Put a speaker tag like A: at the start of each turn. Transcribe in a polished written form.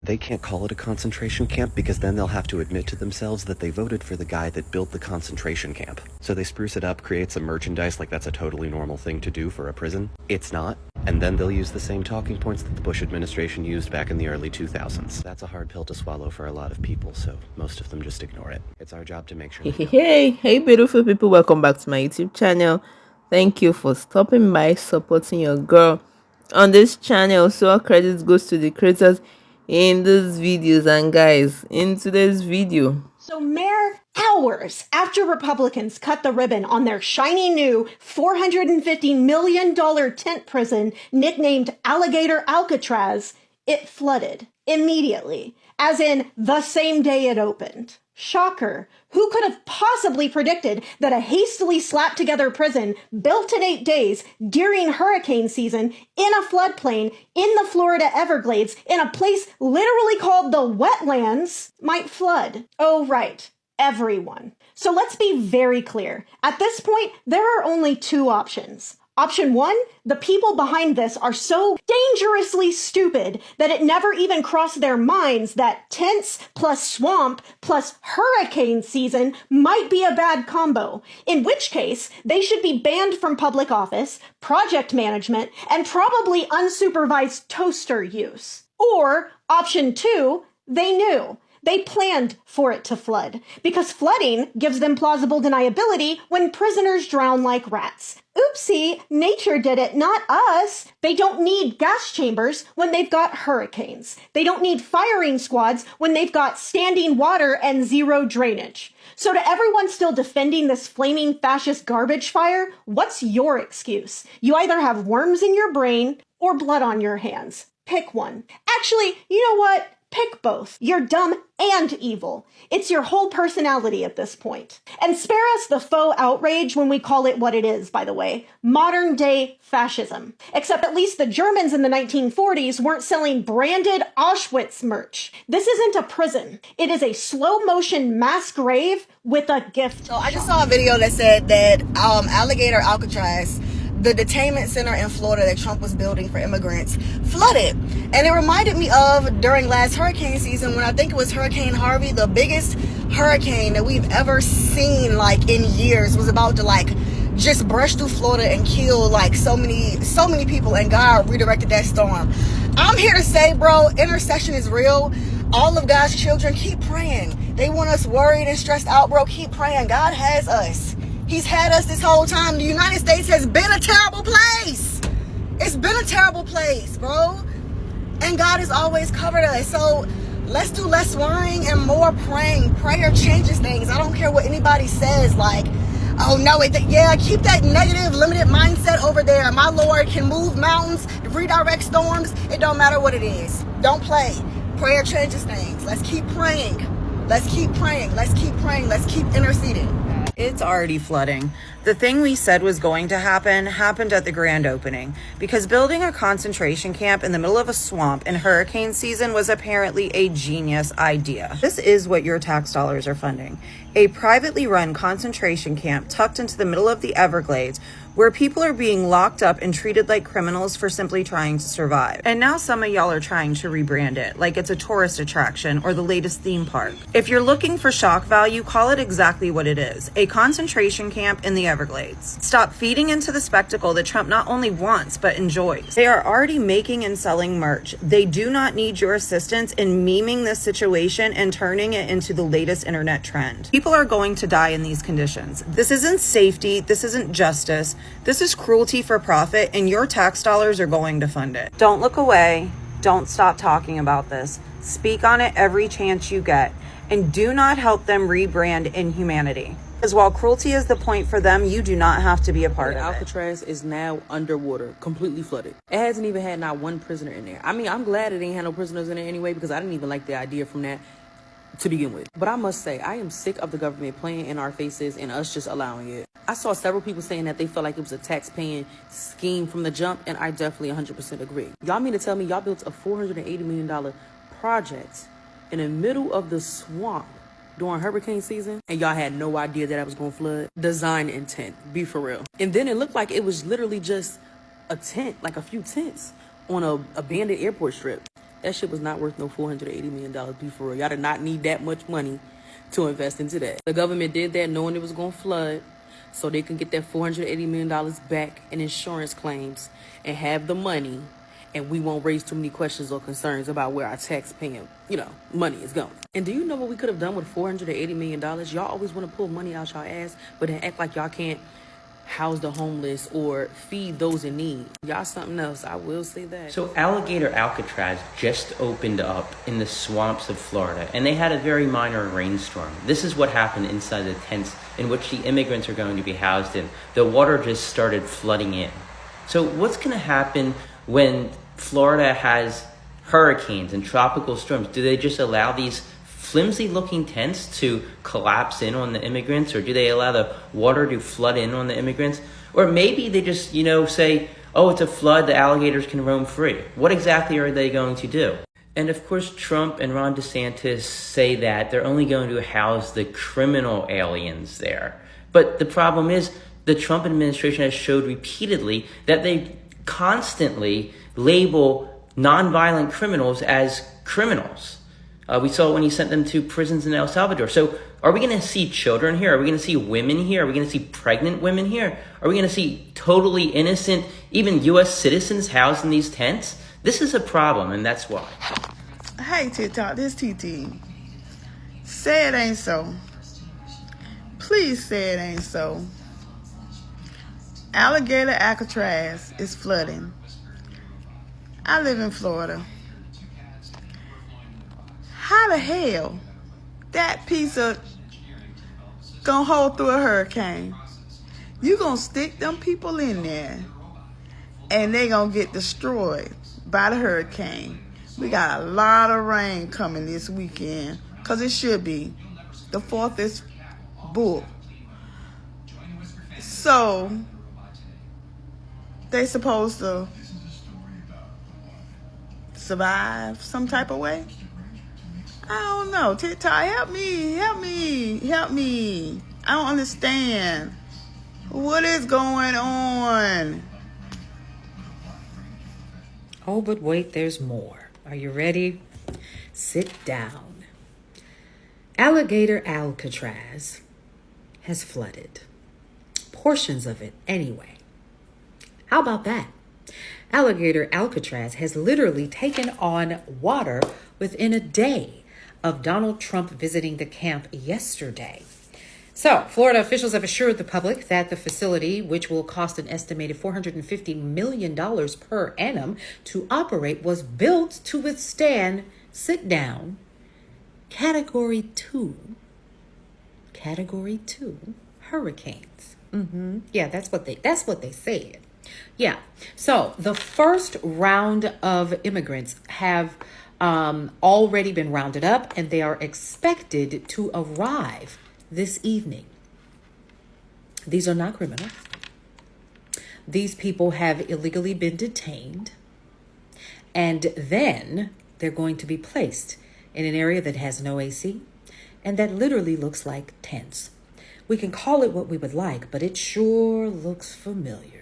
A: they can't call it a concentration camp because then they'll have to admit to themselves that they voted for the guy that built the concentration camp. So they spruce it up, create some merchandise like that's a totally normal thing to do for a prison. It's not. And then they'll use the same talking points that the Bush administration used back in the early 2000s. That's a hard pill to swallow for a lot of people, so most of them just ignore it. It's our job to make sure.
B: Hey beautiful people, welcome back to my YouTube channel. Thank you for stopping by, supporting your girl on this channel. So all credit goes to the creators in these videos. And guys, in today's video,
C: so mere hours after Republicans cut the ribbon on their shiny new $450 million tent prison nicknamed Alligator Alcatraz, it flooded immediately, as in the same day it opened. Shocker. Who could have possibly predicted that a hastily slapped together prison built in 8 days during hurricane season in a floodplain in the Florida Everglades in a place literally called the wetlands might flood? Oh, right. Everyone. So let's be very clear. At this point, there are only two options. Option one, the people behind this are so dangerously stupid that it never even crossed their minds that tents plus swamp plus hurricane season might be a bad combo, in which case they should be banned from public office, project management, and probably unsupervised toaster use. Or option two, they knew. They planned for it to flood, because flooding gives them plausible deniability when prisoners drown like rats. Oopsie, nature did it, not us. They don't need gas chambers when they've got hurricanes. They don't need firing squads when they've got standing water and zero drainage. So to everyone still defending this flaming fascist garbage fire, what's your excuse? You either have worms in your brain or blood on your hands. Pick one. Actually, you know what? Pick both. You're dumb and evil. It's your whole personality at this point. And spare us the faux outrage when we call it what it is, by the way. Modern day fascism. Except at least the Germans in the 1940s weren't selling branded Auschwitz merch. This isn't a prison. It is a slow motion mass grave with a gift.
D: So I just saw a video that said that Alligator Alcatraz, the detainment center in Florida that Trump was building for immigrants, flooded. And it reminded me of during last hurricane season when I think it was Hurricane Harvey, the biggest hurricane that we've ever seen like in years, was about to like just brush through Florida and kill like so many people, and God redirected that storm. I'm here to say, bro, intercession is real. All of God's children, keep praying. They want us worried and stressed out, bro. Keep praying. God has us. He's had us this whole time. The United States has been a terrible place. It's been a terrible place, bro. And God has always covered us. So let's do less worrying and more praying. Prayer changes things. I don't care what anybody says. Like, oh no, yeah, keep that negative, limited mindset over there. My Lord can move mountains, redirect storms. It don't matter what it is. Don't play. Prayer changes things. Let's keep praying. Let's keep praying. Let's keep praying. Let's keep interceding.
E: It's already flooding. The thing we said was going to happen happened at the grand opening, because building a concentration camp in the middle of a swamp in hurricane season was apparently a genius idea. This is what your tax dollars are funding. A privately run concentration camp tucked into the middle of the Everglades, where people are being locked up and treated like criminals for simply trying to survive. And now some of y'all are trying to rebrand it like it's a tourist attraction or the latest theme park. If you're looking for shock value, call it exactly what it is: a concentration camp in the Everglades. Stop feeding into the spectacle that Trump not only wants but enjoys. They are already making and selling merch. They do not need your assistance in memeing this situation and turning it into the latest internet trend. People are going to die in these conditions. This isn't safety. This isn't justice. This is cruelty for profit, and your tax dollars are going to fund it. Don't look away. Don't stop talking about this. Speak on it every chance you get, and do not help them rebrand inhumanity. Because while cruelty is the point for them, you do not have to be a part of it.
F: Alcatraz is now underwater, completely flooded. It hasn't even had not one prisoner in there. I mean, I'm glad it ain't had no prisoners in there anyway, because I didn't even like the idea from that to begin with. But I must say, I am sick of the government playing in our faces and us just allowing it. I saw several people saying that they felt like it was a tax-paying scheme from the jump, and I definitely 100% agree. Y'all mean to tell me y'all built a $480 million project in the middle of the swamp during hurricane season, and y'all had no idea that I was going to flood? Design intent, be for real. And then it looked like it was literally just a tent, like a few tents on a abandoned airport strip. That shit was not worth no $480 million. Be for real. Y'all did not need that much money to invest into that. The government did that knowing it was going to flood so they can get that $480 million back in insurance claims and have the money, and we won't raise too many questions or concerns about where our tax-paying, money is going. And do you know what we could have done with $480 million? Y'all always want to pull money out y'all ass, but then act like y'all can't house the homeless or feed those in need. Y'all something else, I will say that.
G: So Alligator Alcatraz just opened up in the swamps of Florida, and they had a very minor rainstorm. This is what happened inside the tents in which the immigrants are going to be housed in. The water just started flooding in. So what's going to happen when Florida has hurricanes and tropical storms? Do they just allow these flimsy looking tents to collapse in on the immigrants, or do they allow the water to flood in on the immigrants? Or maybe they just, say, oh, it's a flood, the alligators can roam free. What exactly are they going to do? And of course, Trump and Ron DeSantis say that they're only going to house the criminal aliens there. But the problem is the Trump administration has showed repeatedly that they constantly label nonviolent criminals as criminals. We saw it when he sent them to prisons in El Salvador. So are we going to see children here? Are we going to see women here? Are we going to see pregnant women here? Are we going to see totally innocent, even U.S. citizens housed in these tents? This is a problem, and that's why.
H: Hey, TikTok, this TT. Say it ain't so. Please say it ain't so. Alligator Alcatraz is flooding. I live in Florida. How the hell that piece of gonna hold through a hurricane? You gonna stick them people in there and they gonna get destroyed by the hurricane. We got a lot of rain coming this weekend, because it should be. The 4th is bull. So they supposed to survive some type of way? I don't know. TikTok, help me. I don't understand. What is going on?
I: Oh, but wait, there's more. Are you ready? Sit down. Alligator Alcatraz has flooded. Portions of it, anyway. How about that? Alligator Alcatraz has literally taken on water within a day of Donald Trump visiting the camp yesterday. So, Florida officials have assured the public that the facility, which will cost an estimated $450 million per annum to operate, was built to withstand, sit down, Category 2 hurricanes. Yeah, that's what they said. Yeah. So the first round of immigrants have already been rounded up, and they are expected to arrive this evening. These are not criminals. These people have illegally been detained, and then they're going to be placed in an area that has no AC and that literally looks like tents. We can call it what we would like, but it sure looks familiar.